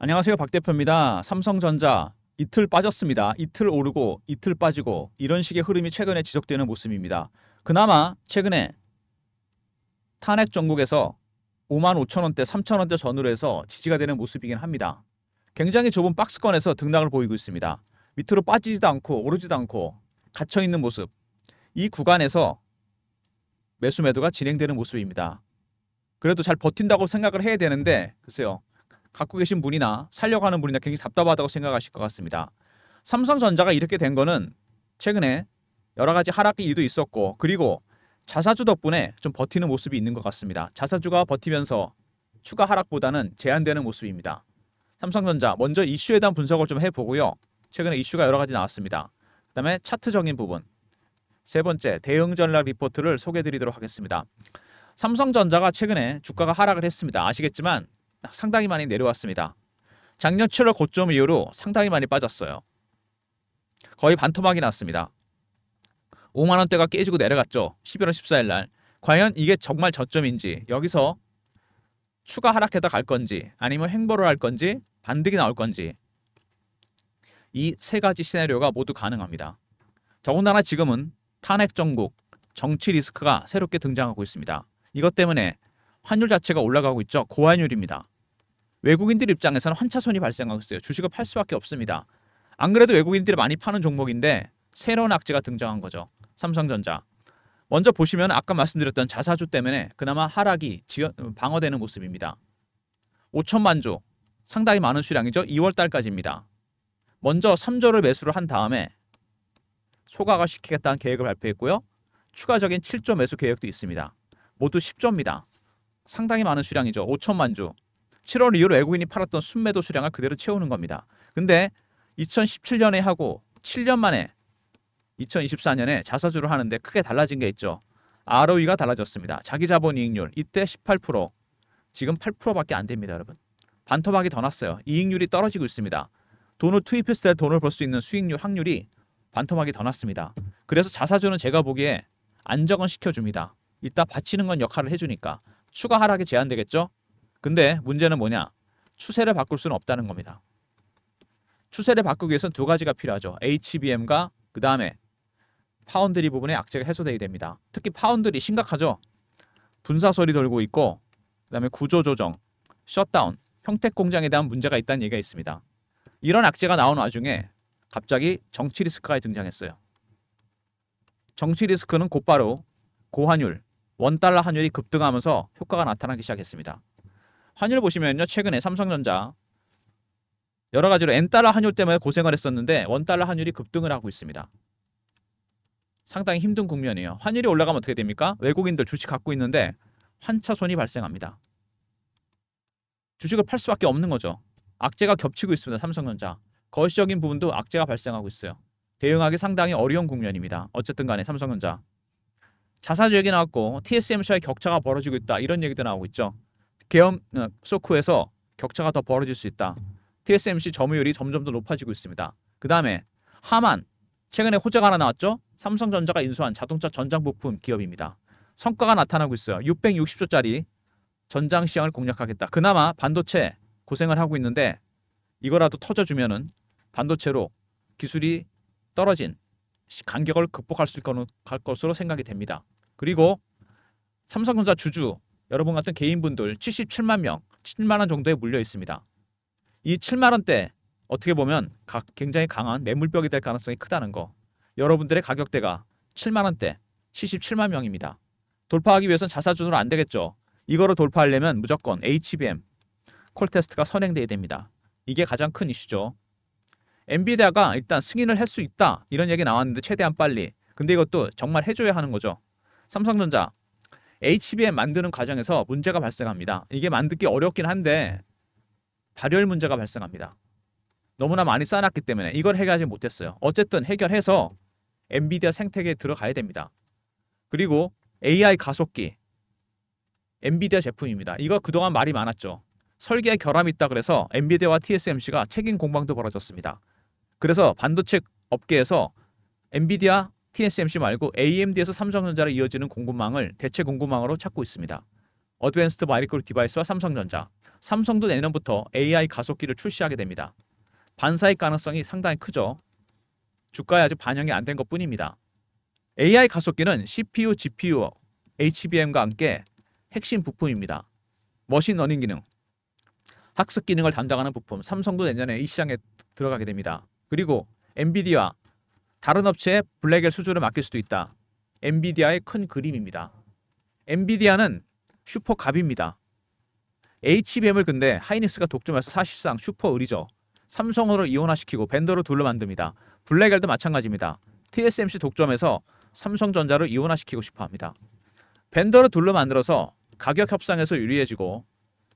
안녕하세요. 박 대표입니다. 삼성전자 이틀 빠졌습니다. 이틀 오르고 이틀 빠지고 이런 식의 흐름이 최근에 지속되는 모습입니다. 그나마 최근에 탄핵 전국에서 55,000원대, 3,000원대 전후로 해서 지지가 되는 모습이긴 합니다. 굉장히 좁은 박스권에서 등락을 보이고 있습니다. 밑으로 빠지지도 않고 오르지도 않고 갇혀있는 모습. 이 구간에서 매수 매도가 진행되는 모습입니다. 그래도 잘 버틴다고 생각을 해야 되는데 글쎄요. 갖고 계신 분이나 살려고 하는 분이나 굉장히 답답하다고 생각하실 것 같습니다. 삼성전자가 이렇게 된 거는 최근에 여러 가지 하락 이유도 있었고 그리고 자사주 덕분에 좀 버티는 모습이 있는 것 같습니다. 자사주가 버티면서 추가 하락보다는 제한되는 모습입니다. 삼성전자 먼저 이슈에 대한 분석을 좀 해보고요. 최근에 이슈가 여러 가지 나왔습니다. 그 다음에 차트적인 부분 세 번째 대응 전략 리포트를 소개해드리도록 하겠습니다. 삼성전자가 최근에 주가가 하락을 했습니다. 아시겠지만 상당히 많이 내려왔습니다. 작년 7월 고점 이후로 상당히 많이 빠졌어요. 거의 반토막이 났습니다. 5만원대가 깨지고 내려갔죠. 11월 14일 날. 과연 이게 정말 저점인지 여기서 추가 하락해다 갈 건지 아니면 횡보를 할 건지 반등이 나올 건지 이 세 가지 시나리오가 모두 가능합니다. 더군다나 지금은 탄핵 정국, 정치 리스크가 새롭게 등장하고 있습니다. 이것 때문에 환율 자체가 올라가고 있죠. 고환율입니다. 외국인들 입장에서는 환차손이 발생하고 있어요. 주식을 팔 수밖에 없습니다. 안 그래도 외국인들이 많이 파는 종목인데 새로운 악재가 등장한 거죠. 삼성전자. 먼저 보시면 아까 말씀드렸던 자사주 때문에 그나마 하락이 방어되는 모습입니다. 5천만 조. 상당히 많은 수량이죠. 2월 달까지입니다. 먼저 3조를 매수를 한 다음에 소각을 시키겠다는 계획을 발표했고요. 추가적인 7조 매수 계획도 있습니다. 모두 10조입니다. 상당히 많은 수량이죠. 5천만 주. 7월 이후로 외국인이 팔았던 순매도 수량을 그대로 채우는 겁니다. 근데 2017년에 하고 7년 만에 2024년에 자사주를 하는데 크게 달라진 게 있죠. ROE가 달라졌습니다. 자기자본이익률 이때 18%, 지금 8%밖에 안 됩니다. 여러분. 반토막이 더 났어요. 이익률이 떨어지고 있습니다. 돈을 투입했을 때 돈을 벌 수 있는 수익률 확률이 반토막이 더 났습니다. 그래서 자사주는 제가 보기에 안정은 시켜줍니다. 이따 받치는 건 역할을 해주니까 추가 하락이 제한되겠죠? 근데 문제는 뭐냐? 추세를 바꿀 수는 없다는 겁니다. 추세를 바꾸기 위해서는 두 가지가 필요하죠. HBM과 그 다음에 파운드리 부분의 악재가 해소되어야 됩니다. 특히 파운드리 심각하죠? 분사 소리 돌고 있고 그 다음에 구조조정, 셧다운, 평택 공장에 대한 문제가 있다는 얘기가 있습니다. 이런 악재가 나온 와중에 갑자기 정치 리스크가 등장했어요. 정치 리스크는 곧바로 고환율, 원달러 환율이 급등하면서 효과가 나타나기 시작했습니다. 환율 보시면요. 최근에 삼성전자 여러 가지로 N달러 환율 때문에 고생을 했었는데 원달러 환율이 급등을 하고 있습니다. 상당히 힘든 국면이에요. 환율이 올라가면 어떻게 됩니까? 외국인들 주식 갖고 있는데 환차손이 발생합니다. 주식을 팔 수밖에 없는 거죠. 악재가 겹치고 있습니다. 삼성전자. 거시적인 부분도 악재가 발생하고 있어요. 대응하기 상당히 어려운 국면입니다. 어쨌든 간에 삼성전자. 자사주 얘기 나왔고 TSMC와의 격차가 벌어지고 있다. 이런 얘기도 나오고 있죠. 계엄 소크에서 격차가 더 벌어질 수 있다. TSMC 점유율이 점점 더 높아지고 있습니다. 그 다음에 하만. 최근에 호재가 하나 나왔죠. 삼성전자가 인수한 자동차 전장 부품 기업입니다. 성과가 나타나고 있어요. 660조짜리 전장 시장을 공략하겠다. 그나마 반도체 고생을 하고 있는데 이거라도 터져주면은 반도체로 기술이 떨어진 간격을 극복할 수 있을 것으로 생각이 됩니다. 그리고 삼성전자 주주 여러분 같은 개인분들 77만 명, 7만 원 정도에 물려 있습니다. 이 7만 원대 어떻게 보면 굉장히 강한 매물벽이 될 가능성이 크다는 거. 여러분들의 가격대가 7만 원대, 77만 명입니다. 돌파하기 위해서는 자사주는 안 되겠죠. 이거를 돌파하려면 무조건 HBM, 콜테스트가 선행돼야 됩니다. 이게 가장 큰 이슈죠. 엔비디아가 일단 승인을 할 수 있다. 이런 얘기 나왔는데 최대한 빨리. 근데 이것도 정말 해줘야 하는 거죠. 삼성전자 HBM 만드는 과정에서 문제가 발생합니다. 이게 만들기 어렵긴 한데 발열 문제가 발생합니다. 너무나 많이 쌓아놨기 때문에 이걸 해결하지 못했어요. 어쨌든 해결해서 엔비디아 생태계에 들어가야 됩니다. 그리고 AI 가속기 엔비디아 제품입니다. 이거 그동안 말이 많았죠. 설계에 결함이 있다 그래서 엔비디아와 TSMC가 책임 공방도 벌어졌습니다. 그래서 반도체 업계에서 엔비디아, TSMC 말고 AMD에서 삼성전자로 이어지는 공급망을 대체 공급망으로 찾고 있습니다. 어드밴스드 마이크로 디바이스와 삼성전자. 삼성도 내년부터 AI 가속기를 출시하게 됩니다. 반사익 가능성이 상당히 크죠. 주가에 아직 반영이 안 된 것뿐입니다. AI 가속기는 CPU, GPU, HBM과 함께 핵심 부품입니다. 머신러닝 기능, 학습 기능을 담당하는 부품, 삼성도 내년에 이 시장에 들어가게 됩니다. 그리고 엔비디아, 다른 업체에 블랙엘 수주를 맡길 수도 있다. 엔비디아의 큰 그림입니다. 엔비디아는 슈퍼갑입니다. HBM을 근데 하이닉스가 독점해서 사실상 슈퍼을이죠. 삼성으로 이원화시키고 벤더로 둘로 만듭니다. 블랙엘도 마찬가지입니다. TSMC 독점해서 삼성전자를 이원화시키고 싶어합니다. 벤더로 둘로 만들어서 가격 협상에서 유리해지고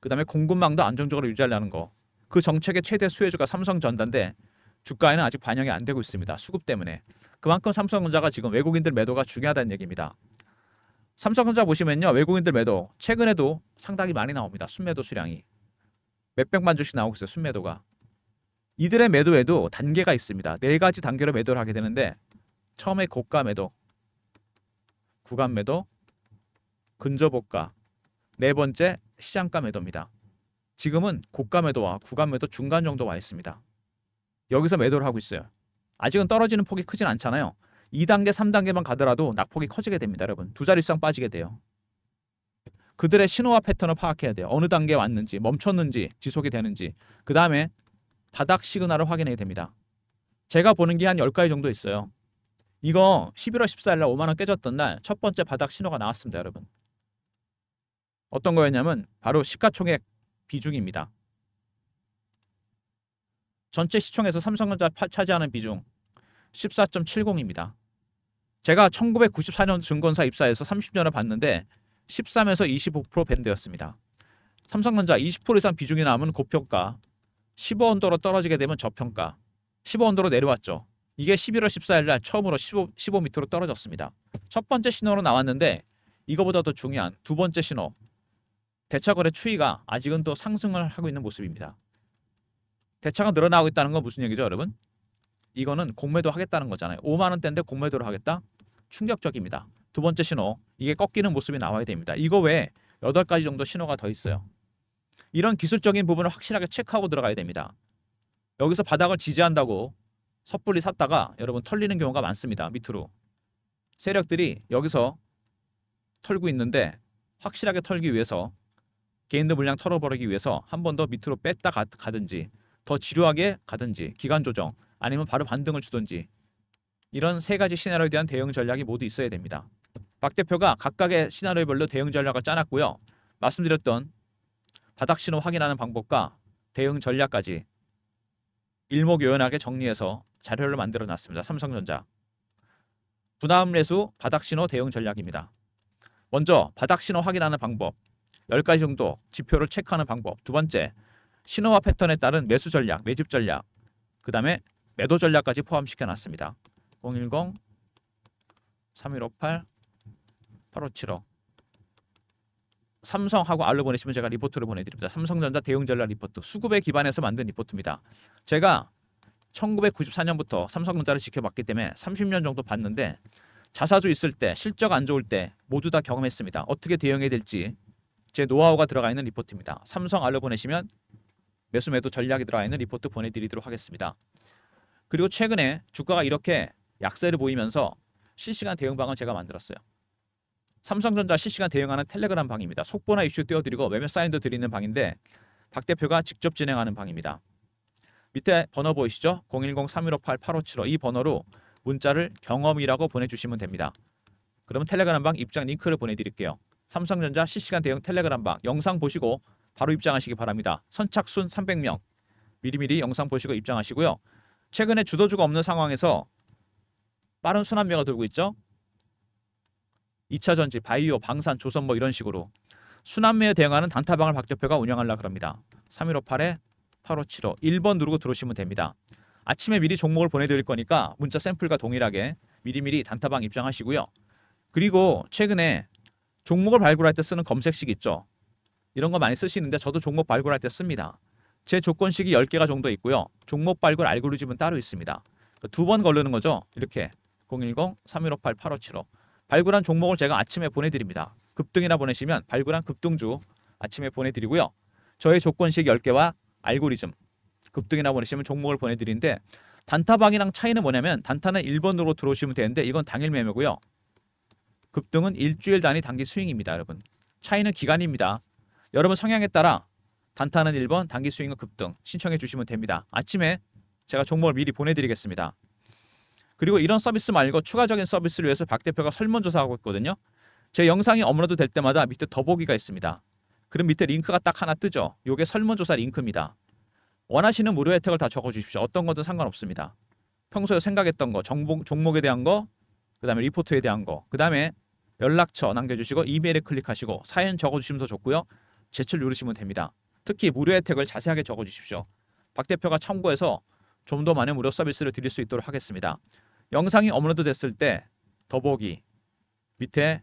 그 다음에 공급망도 안정적으로 유지하려는 거. 그 정책의 최대 수혜주가 삼성전자인데 주가에는 아직 반영이 안 되고 있습니다. 수급 때문에. 그만큼 삼성전자가 지금 외국인들 매도가 중요하다는 얘기입니다. 삼성전자 보시면요. 외국인들 매도 최근에도 상당히 많이 나옵니다. 순매도 수량이. 몇백만 주씩 나오고 있어요. 순매도가. 이들의 매도에도 단계가 있습니다. 4가지 단계로 매도를 하게 되는데 처음에 고가 매도, 구간 매도, 근저고가, 네 번째 시장가 매도입니다. 지금은 고가 매도와 구간 매도 중간 정도 와 있습니다. 여기서 매도를 하고 있어요. 아직은 떨어지는 폭이 크진 않잖아요. 2단계, 3단계만 가더라도 낙폭이 커지게 됩니다. 여러분. 두 자리 이상 빠지게 돼요. 그들의 신호와 패턴을 파악해야 돼요. 어느 단계에 왔는지, 멈췄는지, 지속이 되는지. 그 다음에 바닥 시그널을 확인해야 됩니다. 제가 보는 게 한 10가지 정도 있어요. 이거 11월 14일 날 5만원 깨졌던 날 첫 번째 바닥 신호가 나왔습니다. 여러분. 어떤 거였냐면 바로 시가총액 비중입니다. 전체 시총에서 삼성전자 차지하는 비중 14.70입니다. 제가 1994년 증권사 입사해서 30년을 봤는데 13에서 25% 밴드였습니다. 삼성전자 20% 이상 비중이 남은 고평가, 15언더로 떨어지게 되면 저평가, 15언더로 내려왔죠. 이게 11월 14일 날 처음으로 15 밑으로 떨어졌습니다. 첫 번째 신호로 나왔는데 이거보다 더 중요한 두 번째 신호, 대차거래 추이가 아직은 또 상승을 하고 있는 모습입니다. 대차가 늘어나고 있다는 건 무슨 얘기죠, 여러분? 이거는 공매도 하겠다는 거잖아요. 5만원대인데 공매도를 하겠다? 충격적입니다. 두 번째 신호, 이게 꺾이는 모습이 나와야 됩니다. 이거 외에 8가지 정도 신호가 더 있어요. 이런 기술적인 부분을 확실하게 체크하고 들어가야 됩니다. 여기서 바닥을 지지한다고 섣불리 샀다가 여러분 털리는 경우가 많습니다. 밑으로. 세력들이 여기서 털고 있는데 확실하게 털기 위해서 개인들 물량 털어버리기 위해서 한 번 더 밑으로 뺐다 가든지 더 지루하게 가든지 기간 조정 아니면 바로 반등을 주든지 이런 3가지 시나리오에 대한 대응 전략이 모두 있어야 됩니다. 박 대표가 각각의 시나리오별로 대응 전략을 짜놨고요. 말씀드렸던 바닥 신호 확인하는 방법과 대응 전략까지 일목요연하게 정리해서 자료를 만들어 놨습니다. 삼성전자. 분할 매수 바닥 신호 대응 전략입니다. 먼저 바닥 신호 확인하는 방법 10가지 정도 지표를 체크하는 방법. 두 번째, 신호와 패턴에 따른 매수 전략, 매집 전략. 그 다음에 매도 전략까지 포함시켜 놨습니다. 010-3158-8575 삼성하고 알로 보내시면 제가 리포트를 보내드립니다. 삼성전자 대응 전략 리포트. 수급에 기반해서 만든 리포트입니다. 제가 1994년부터 삼성전자를 지켜봤기 때문에 30년 정도 봤는데 자사주 있을 때, 실적 안 좋을 때 모두 다 경험했습니다. 어떻게 대응해야 될지 제 노하우가 들어가 있는 리포트입니다. 삼성 알로 보내시면 매수 매도 전략이 들어가 있는 리포트 보내드리도록 하겠습니다. 그리고 최근에 주가가 이렇게 약세를 보이면서 실시간 대응방은 제가 만들었어요. 삼성전자 실시간 대응하는 텔레그램 방입니다. 속보나 이슈 띄워드리고 매매 사인도 드리는 방인데 박 대표가 직접 진행하는 방입니다. 밑에 번호 보이시죠? 010-3158-8575 이 번호로 문자를 경험이라고 보내주시면 됩니다. 그러면 텔레그램 방 입장 링크를 보내드릴게요. 삼성전자 실시간 대응 텔레그램 방 영상 보시고 바로 입장하시기 바랍니다. 선착순 300명 미리미리 영상 보시고 입장하시고요. 최근에 주도주가 없는 상황에서 빠른 순환매가 돌고 있죠. 2차전지, 바이오, 방산, 조선 뭐 이런 식으로 순환매에 대응하는 단타방을 박 대표가 운영하려고 합니다. 3158-8575 1번 누르고 들어오시면 됩니다. 아침에 미리 종목을 보내드릴 거니까 문자 샘플과 동일하게 미리미리 단타방 입장하시고요. 그리고 최근에 종목을 발굴할 때 쓰는 검색식 있죠. 이런 거 많이 쓰시는데 저도 종목 발굴할 때 씁니다. 제 조건식이 10개가 정도 있고요. 종목 발굴 알고리즘은 따로 있습니다. 2번 걸르는 거죠. 이렇게 010-3158-8575 발굴한 종목을 제가 아침에 보내드립니다. 급등이나 보내시면 발굴한 급등주 아침에 보내드리고요. 저의 조건식 10개와 알고리즘 급등이나 보내시면 종목을 보내드리는데 단타방이랑 차이는 뭐냐면 단타는 1번으로 들어오시면 되는데 이건 당일 매매고요. 급등은 일주일 단위 단기 스윙입니다. 여러분. 차이는 기간입니다. 여러분 성향에 따라 단타는 1번, 단기 스윙은 급등 신청해 주시면 됩니다. 아침에 제가 종목을 미리 보내드리겠습니다. 그리고 이런 서비스 말고 추가적인 서비스를 위해서 박 대표가 설문조사하고 있거든요. 제 영상이 업로드 될 때마다 밑에 더보기가 있습니다. 그럼 밑에 링크가 딱 하나 뜨죠. 이게 설문조사 링크입니다. 원하시는 무료 혜택을 다 적어주십시오. 어떤 것도 상관없습니다. 평소에 생각했던 거, 종목에 대한 거, 그 다음에 리포트에 대한 거, 그 다음에 연락처 남겨주시고 이메일에 클릭하시고 사연 적어주시면 더 좋고요. 제출 누르시면 됩니다. 특히 무료 혜택을 자세하게 적어주십시오. 박 대표가 참고해서 좀 더 많은 무료 서비스를 드릴 수 있도록 하겠습니다. 영상이 업로드 됐을 때 더보기 밑에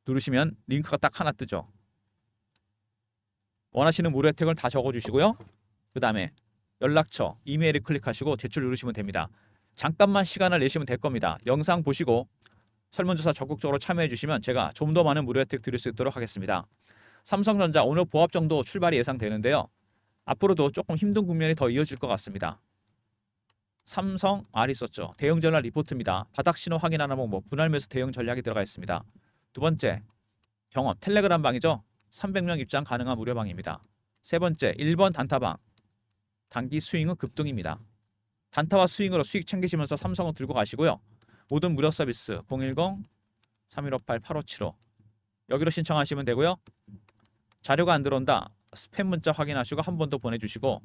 누르시면 링크가 딱 하나 뜨죠. 원하시는 무료 혜택을 다 적어주시고요. 그 다음에 연락처, 이메일에 클릭하시고 제출 누르시면 됩니다. 잠깐만 시간을 내시면 될 겁니다. 영상 보시고 설문조사 적극적으로 참여해 주시면 제가 좀 더 많은 무료 혜택 드릴 수 있도록 하겠습니다. 삼성전자 오늘 보합 정도 출발이 예상되는데요. 앞으로도 조금 힘든 국면이 더 이어질 것 같습니다. 삼성 R 있었죠. 대형 전략 리포트입니다. 바닥 신호 확인하는 방법, 분할 매수 대형 전략이 들어가 있습니다. 두 번째, 경험 텔레그램 방이죠. 300명 입장 가능한 무료 방입니다. 세 번째, 1번 단타방. 단기 스윙은 급등입니다. 단타와 스윙으로 수익 챙기시면서 삼성은 들고 가시고요. 모든 무료 서비스 010-3158-8575 여기로 신청하시면 되고요. 자료가 안 들어온다. 스팸 문자 확인하시고 한 번 더 보내주시고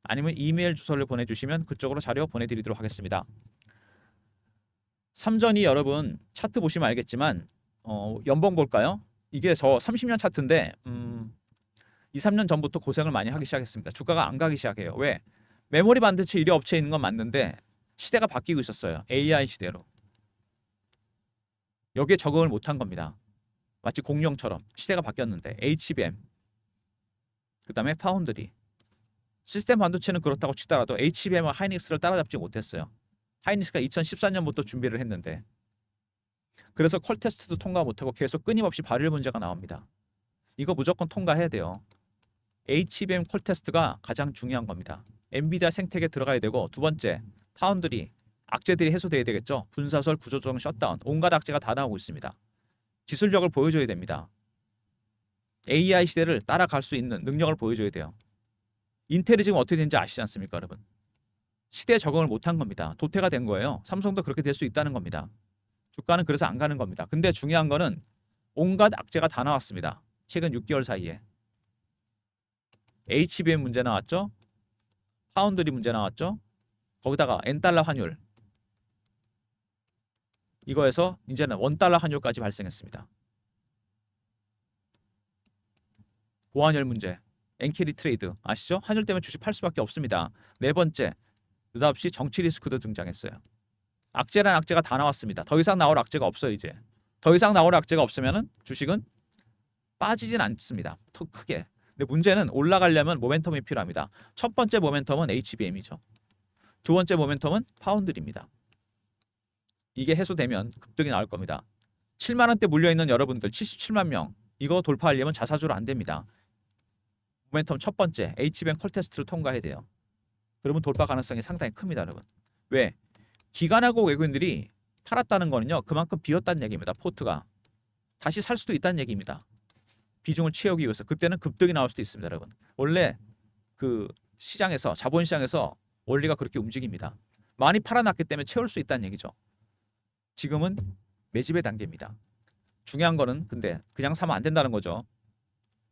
아니면 이메일 주소를 보내주시면 그쪽으로 자료 보내드리도록 하겠습니다. 삼전이 여러분 차트 보시면 알겠지만 연봉 볼까요? 이게 저 30년 차트인데 2, 3년 전부터 고생을 많이 하기 시작했습니다. 주가가 안 가기 시작해요. 왜? 메모리 반도체 1위 업체에 있는 건 맞는데 시대가 바뀌고 있었어요. AI 시대로. 여기에 적응을 못한 겁니다. 마치 공룡처럼 시대가 바뀌었는데 HBM 그 다음에 파운드리 시스템 반도체는 그렇다고 치더라도 HBM과 하이닉스를 따라잡지 못했어요. 하이닉스가 2014년부터 준비를 했는데 그래서 퀄 테스트도 통과 못하고 계속 끊임없이 발열 문제가 나옵니다. 이거 무조건 통과해야 돼요. HBM 퀄 테스트가 가장 중요한 겁니다. 엔비디아 생태계에 들어가야 되고 두 번째 파운드리 악재들이 해소돼야 되겠죠. 분사설 구조조정 셧다운 온갖 악재가 다 나오고 있습니다. 기술력을 보여줘야 됩니다. AI 시대를 따라갈 수 있는 능력을 보여줘야 돼요. 인텔이 지금 어떻게 되는지 아시지 않습니까 여러분? 시대에 적응을 못한 겁니다. 도태가 된 거예요. 삼성도 그렇게 될 수 있다는 겁니다. 주가는 그래서 안 가는 겁니다. 근데 중요한 거는 온갖 악재가 다 나왔습니다. 최근 6개월 사이에 HBM 문제 나왔죠. 파운드리 문제 나왔죠. 거기다가 N달러 환율 이거에서 이제는 원달러 환율까지 발생했습니다. 고환율 문제 엔캐리 트레이드 아시죠? 환율 때문에 주식 팔 수밖에 없습니다. 네 번째 느닷없이 정치 리스크도 등장했어요. 악재란 악재가 다 나왔습니다. 더 이상 나올 악재가 없어요. 이제 더 이상 나올 악재가 없으면 주식은 빠지진 않습니다. 더 크게. 근데 문제는 올라가려면 모멘텀이 필요합니다. 첫 번째 모멘텀은 HBM이죠. 두 번째 모멘텀은 파운드리입니다. 이게 해소되면 급등이 나올 겁니다. 7만 원대 물려있는 여러분들 77만 명 이거 돌파하려면 자사주로 안 됩니다. 모멘텀 첫 번째 HBM 콜 테스트를 통과해야 돼요. 그러면 돌파 가능성이 상당히 큽니다. 여러분. 왜? 기관하고 외국인들이 팔았다는 거는요. 그만큼 비었다는 얘기입니다. 포트가. 다시 살 수도 있다는 얘기입니다. 비중을 채우기 위해서. 그때는 급등이 나올 수도 있습니다. 여러분. 원래 그 시장에서 자본시장에서 원리가 그렇게 움직입니다. 많이 팔아놨기 때문에 채울 수 있다는 얘기죠. 지금은 매집의 단계입니다. 중요한 거는 근데 그냥 사면 안 된다는 거죠.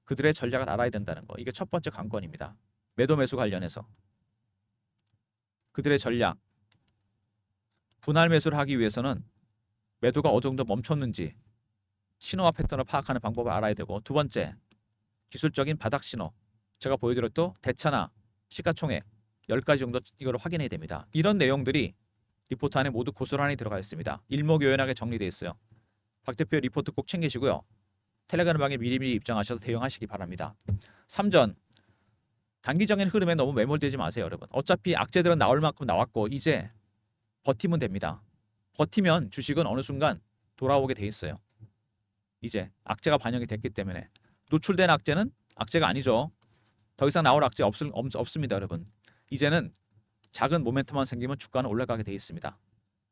그들의 전략을 알아야 된다는 거. 이게 첫 번째 관건입니다. 매도 매수 관련해서. 그들의 전략. 분할 매수를 하기 위해서는 매도가 어느 정도 멈췄는지 신호와 패턴을 파악하는 방법을 알아야 되고 두 번째 기술적인 바닥 신호. 제가 보여드렸던 대차나 시가총액 10가지 정도 이걸 확인해야 됩니다. 이런 내용들이 리포트 안에 모두 고스란히 들어가 있습니다. 일목요연하게 정리되어 있어요. 박 대표 리포트 꼭 챙기시고요. 텔레그램 방에 미리미리 입장하셔서 대응하시기 바랍니다. 3전 단기적인 흐름에 너무 매몰되지 마세요. 여러분. 어차피 악재들은 나올 만큼 나왔고 이제 버티면 됩니다. 버티면 주식은 어느 순간 돌아오게 돼 있어요. 이제 악재가 반영이 됐기 때문에 노출된 악재는 악재가 아니죠. 더 이상 나올 악재 없습니다, 여러분. 이제는 작은 모멘텀만 생기면 주가는 올라가게 돼 있습니다.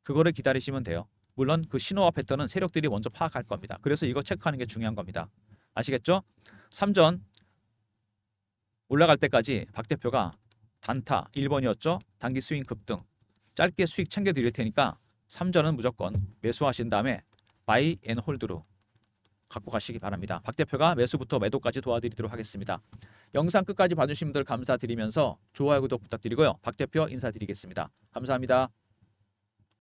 그거를 기다리시면 돼요. 물론 그 신호와 패턴은 세력들이 먼저 파악할 겁니다. 그래서 이거 체크하는 게 중요한 겁니다. 아시겠죠? 3전 올라갈 때까지 박 대표가 단타 1번이었죠. 단기 스윙 급등 짧게 수익 챙겨 드릴 테니까 3전은 무조건 매수하신 다음에 바이 앤 홀드로 갖고 가시기 바랍니다. 박 대표가 매수부터 매도까지 도와드리도록 하겠습니다. 영상 끝까지 봐주신 분들 감사드리면서 좋아요 구독 부탁드리고요. 박 대표 인사드리겠습니다. 감사합니다.